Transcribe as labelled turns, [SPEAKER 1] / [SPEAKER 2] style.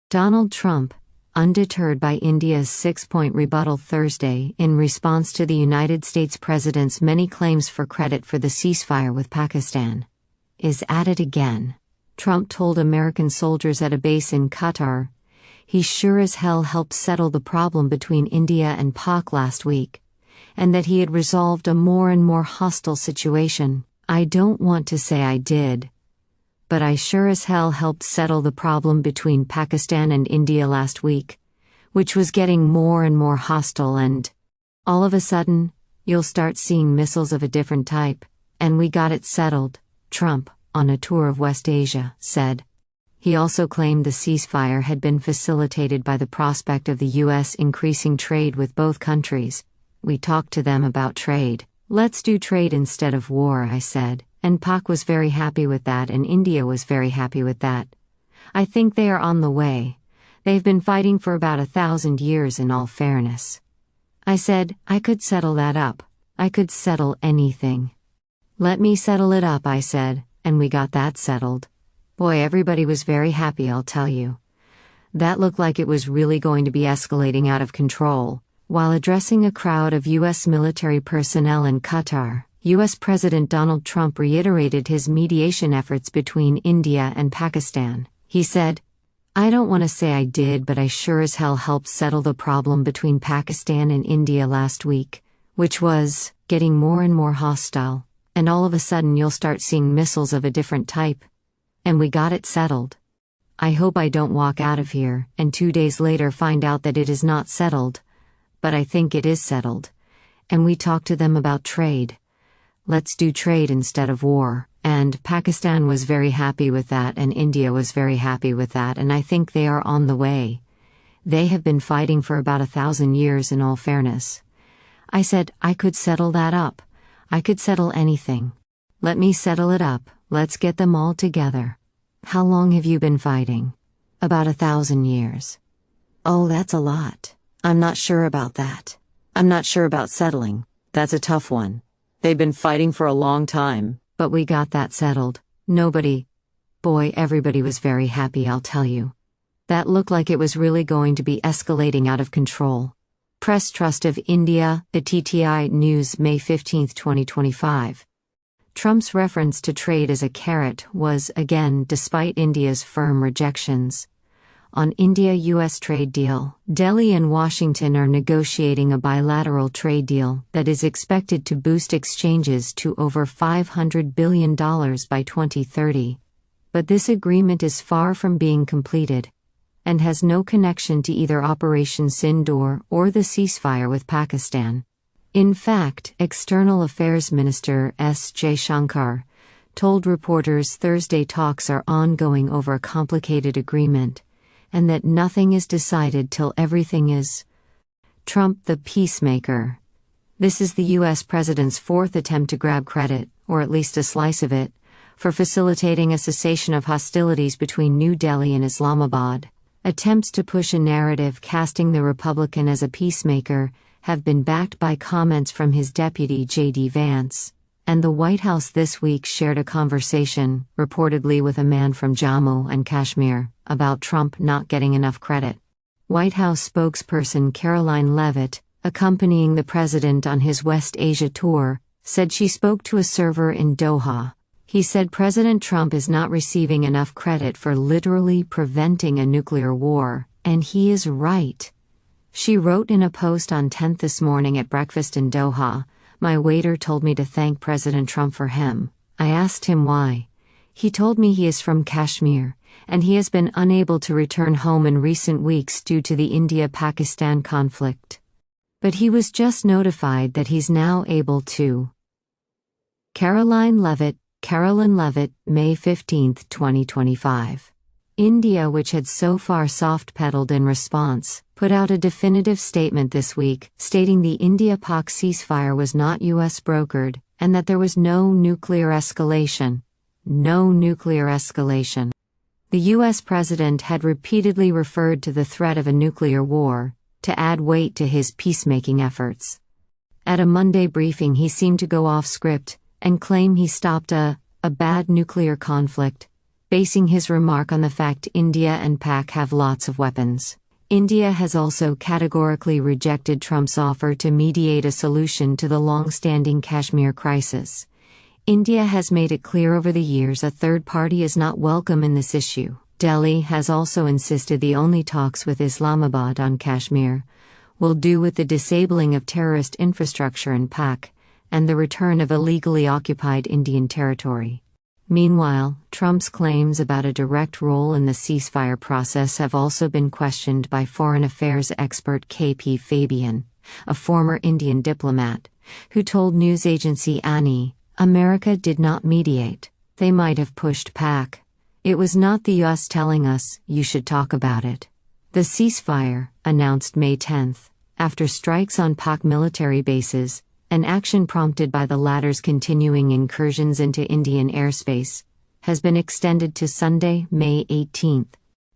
[SPEAKER 1] Donald Trump, undeterred by India's six-point rebuttal Thursday in response to the United States president's many claims for credit for the ceasefire with Pakistan, is at it again. Trump told American soldiers at a base in Qatar he sure as hell helped settle the problem between India and Pak last week, and that he had resolved a more and more hostile situation. "I don't want to say I did, but I sure as hell helped settle the problem between Pakistan and India last week, which was getting more and more hostile, and all of a sudden, you'll start seeing missiles of a different type, and we got it settled," Trump, on a tour of West Asia, said. He also claimed the ceasefire had been facilitated by the prospect of the U.S. increasing trade with both countries. "We talked to them about trade. Let's do trade instead of war," I said, and Pak was very happy with that and India was very happy with that. "I think they are on the way. They've been fighting for about 1,000 years in all fairness." I said, "I could settle that up. I could settle anything." "Let me settle it up," I said, and we got that settled. Boy, everybody was very happy, I'll tell you. That looked like it was really going to be escalating out of control. While addressing a crowd of U.S. military personnel in Qatar, U.S. President Donald Trump reiterated his mediation efforts between India and Pakistan. He said, "I don't want to say I did, but I sure as hell helped settle the problem between Pakistan and India last week, which was getting more and more hostile, and all of a sudden you'll start seeing missiles of a different type. And we got it settled. I hope I don't walk out of here and 2 days later find out that it is not settled, but I think it is settled. And we talked to them about trade. Let's do trade instead of war." And Pakistan was very happy with that and India was very happy with that, and I think they are on the way. They have been fighting for about 1,000 years in all fairness. I said, "I could settle that up. I could settle anything. Let me settle it up. Let's get them all together." "How long have you been fighting?" "About 1,000 years." "Oh, that's a lot. I'm not sure about that. I'm not sure about settling. That's a tough one. They've been fighting for a long time, but we got that settled." Everybody was very happy, I'll tell you. That looked like it was really going to be escalating out of control. Press Trust of India, the TTI News, May 15, 2025. Trump's reference to trade as a carrot was, again, despite India's firm rejections. On India-US trade deal, Delhi and Washington are negotiating a bilateral trade deal that is expected to boost exchanges to over $500 billion by 2030. But this agreement is far from being completed, and has no connection to either Operation Sindoor or the ceasefire with Pakistan. In fact, External Affairs Minister S. Jaishankar told reporters Thursday talks are ongoing over a complicated agreement, and that nothing is decided till everything is. Trump the peacemaker. This is the U.S. president's fourth attempt to grab credit, or at least a slice of it, for facilitating a cessation of hostilities between New Delhi and Islamabad. Attempts to push a narrative casting the Republican as a peacemaker have been backed by comments from his deputy J.D. Vance, and the White House this week shared a conversation, reportedly with a man from Jammu and Kashmir, about Trump not getting enough credit. White House spokesperson Caroline Leavitt, accompanying the president on his West Asia tour, said she spoke to a server in Doha. He said President Trump is not receiving enough credit for literally preventing a nuclear war, and he is right. She wrote in a post on 10th this morning at breakfast in Doha, "My waiter told me to thank President Trump for him. I asked him why. He told me he is from Kashmir, and he has been unable to return home in recent weeks due to the India-Pakistan conflict. But he was just notified that he's now able to." Caroline Leavitt, May 15, 2025. India, which had so far soft-pedaled in response, put out a definitive statement this week, stating the India-Pak ceasefire was not U.S. brokered, and that there was no nuclear escalation. No nuclear escalation. The U.S. president had repeatedly referred to the threat of a nuclear war, to add weight to his peacemaking efforts. At a Monday briefing he seemed to go off script, and claim he stopped a bad nuclear conflict, basing his remark on the fact India and Pak have lots of weapons. India has also categorically rejected Trump's offer to mediate a solution to the long-standing Kashmir crisis. India has made it clear over the years a third party is not welcome in this issue. Delhi has also insisted the only talks with Islamabad on Kashmir will do with the disabling of terrorist infrastructure in Pak and the return of illegally occupied Indian territory. Meanwhile, Trump's claims about a direct role in the ceasefire process have also been questioned by foreign affairs expert K.P. Fabian, a former Indian diplomat, who told news agency ANI, "America did not mediate. They might have pushed Pak. It was not the US telling us, you should talk about it." The ceasefire, announced May 10, after strikes on Pak military bases, an action prompted by the latter's continuing incursions into Indian airspace, has been extended to Sunday, May 18,